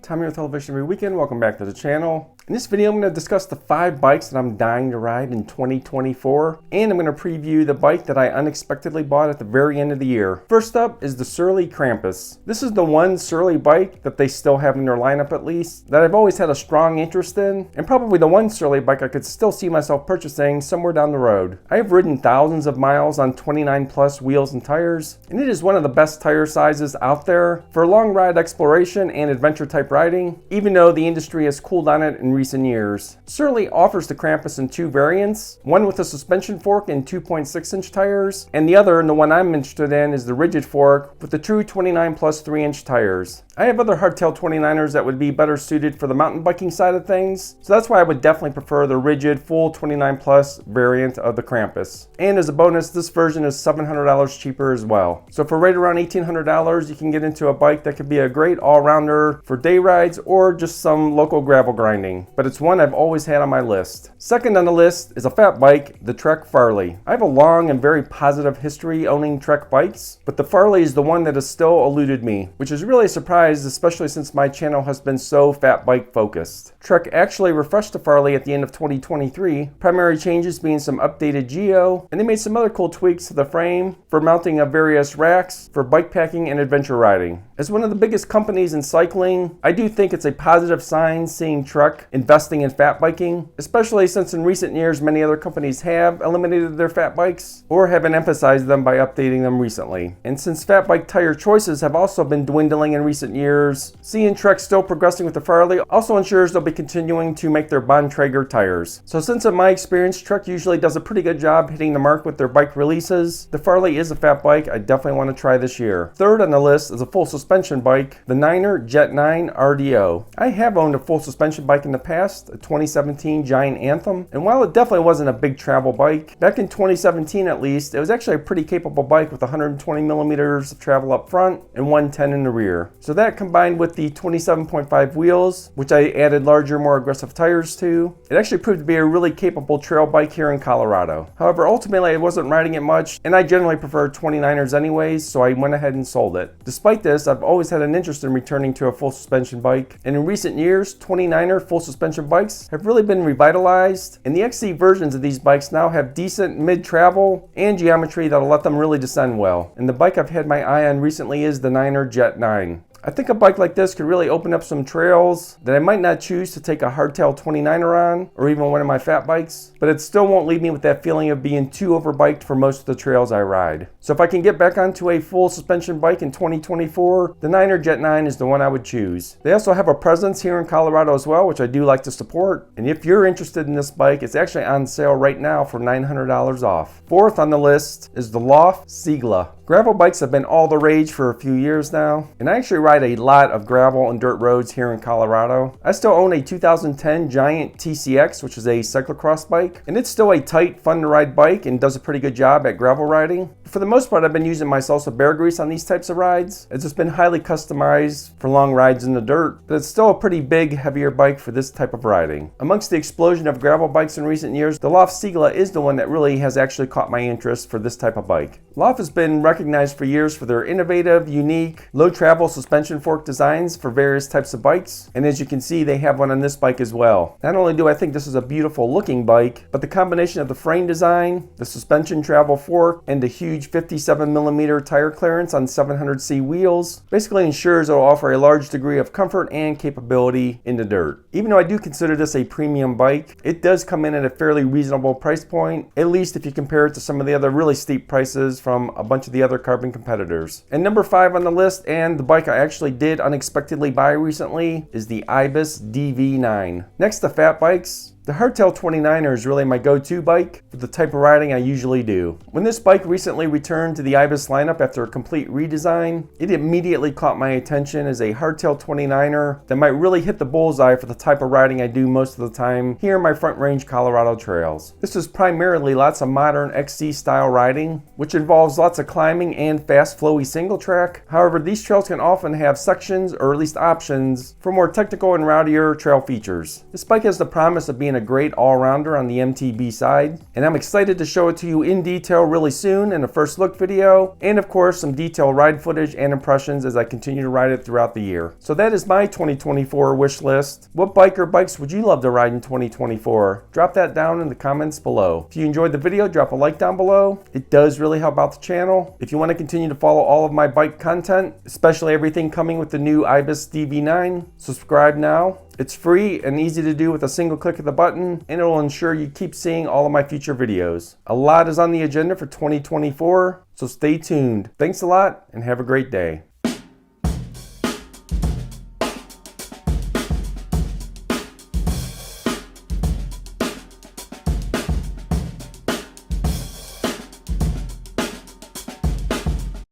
Tom here with Television every weekend. Welcome back to the channel. In this video, I'm going to discuss the 5 bikes that I'm dying to ride in 2024, and I'm going to preview the bike that I unexpectedly bought at the very end of the year. First up is the Surly Krampus. This is the one Surly bike that they still have in their lineup, at least, that I've always had a strong interest in, and probably the one Surly bike I could still see myself purchasing somewhere down the road. I have ridden thousands of miles on 29 plus wheels and tires, and it is one of the best tire sizes out there for long ride exploration and adventure type riding, even though the industry has cooled on it in recent years. Surly offers the Krampus in 2 variants, one with a suspension fork and 2.6-inch tires, and the other, and the one I'm interested in, is the rigid fork with the true 29 plus 3-inch tires. I have other hardtail 29ers that would be better suited for the mountain biking side of things, so that's why I would definitely prefer the rigid full 29 plus variant of the Krampus. And as a bonus, this version is $700 cheaper as well. So for right around $1,800, you can get into a bike that could be a great all-rounder for day rides or just some local gravel grinding. But it's one I've always had on my list. Second on the list is a fat bike, the Trek Farley. I have a long and very positive history owning Trek bikes, but the Farley is the one that has still eluded me, which is really a surprise, especially since my channel has been so fat bike focused. Trek actually refreshed the Farley at the end of 2023, primary changes being some updated geo, and they made some other cool tweaks to the frame for mounting of various racks for bike packing and adventure riding. As one of the biggest companies in cycling, I do think it's a positive sign seeing Trek investing in fat biking, especially since in recent years many other companies have eliminated their fat bikes or haven't emphasized them by updating them recently. And since fat bike tire choices have also been dwindling in recent years, seeing Trek still progressing with the Farley also ensures they'll be continuing to make their Bontrager tires. So since in my experience Trek usually does a pretty good job hitting the mark with their bike releases, the Farley is a fat bike I definitely want to try this year. Third on the list is a full suspension bike, the Niner Jet 9 RDO. I have owned a full suspension bike in the past, a 2017 Giant Anthem, and while it definitely wasn't a big travel bike, back in 2017 at least, it was actually a pretty capable bike with 120 millimeters of travel up front and 110 in the rear. So that combined with the 27.5 wheels, which I added larger, more aggressive tires to, it actually proved to be a really capable trail bike here in Colorado. However, ultimately I wasn't riding it much, and I generally prefer 29ers anyways, so I went ahead and sold it. Despite this, I've always had an interest in returning to a full suspension bike, and in recent years, 29er full suspension bikes have really been revitalized, and the XC versions of these bikes now have decent mid-travel and geometry that'll let them really descend well. And the bike I've had my eye on recently is the Niner Jet 9. I think a bike like this could really open up some trails that I might not choose to take a hardtail 29er on, or even one of my fat bikes, but it still won't leave me with that feeling of being too overbiked for most of the trails I ride. So if I can get back onto a full suspension bike in 2024, the Niner Jet 9 is the one I would choose. They also have a presence here in Colorado as well, which I do like to support, and if you're interested in this bike, it's actually on sale right now for $900 off. Fourth on the list is the Loft Sigla. Gravel bikes have been all the rage for a few years now, and I actually ride a lot of gravel and dirt roads here in Colorado. I still own a 2010 Giant TCX, which is a cyclocross bike, and it's still a tight, fun to ride bike and does a pretty good job at gravel riding. For the most part, I've been using my Salsa bear grease on these types of rides. It's just been highly customized for long rides in the dirt, but it's still a pretty big, heavier bike for this type of riding. Amongst the explosion of gravel bikes in recent years, the Loft Sigla is the one that really has actually caught my interest for this type of bike. Loft has been recognized for years for their innovative, unique, low travel suspension fork designs for various types of bikes, and as you can see, they have one on this bike as well. Not only do I think this is a beautiful looking bike, but the combination of the frame design, the suspension travel fork, and the huge 57mm tire clearance on 700C wheels basically ensures it will offer a large degree of comfort and capability in the dirt. Even though I do consider this a premium bike, it does come in at a fairly reasonable price point, at least if you compare it to some of the other really steep prices from a bunch of the other carbon competitors. And number 5 on the list, and the bike I actually did unexpectedly buy recently, is the Ibis DV9. Next to fat bikes, the hardtail 29er is really my go-to bike for the type of riding I usually do. When this bike recently returned to the Ibis lineup after a complete redesign, it immediately caught my attention as a hardtail 29er that might really hit the bullseye for the type of riding I do most of the time here in my Front Range Colorado trails. This is primarily lots of modern XC style riding, which involves lots of climbing and fast flowy single track. However, these trails can often have sections or at least options for more technical and rowdier trail features. This bike has the promise of being being a great all-rounder on the MTB side, and I'm excited to show it to you in detail really soon in a first look video, and of course some detailed ride footage and impressions as I continue to ride it throughout the year. So that is my 2024 wish list. What bike or bikes would you love to ride in 2024? Drop that down in the comments below. If you enjoyed the video, drop a like down below. It does really help out the channel. If you want to continue to follow all of my bike content, especially everything coming with the new Ibis DV9, subscribe now. It's free and easy to do with a single click of the button, and it will ensure you keep seeing all of my future videos. A lot is on the agenda for 2024, so stay tuned. Thanks a lot and have a great day.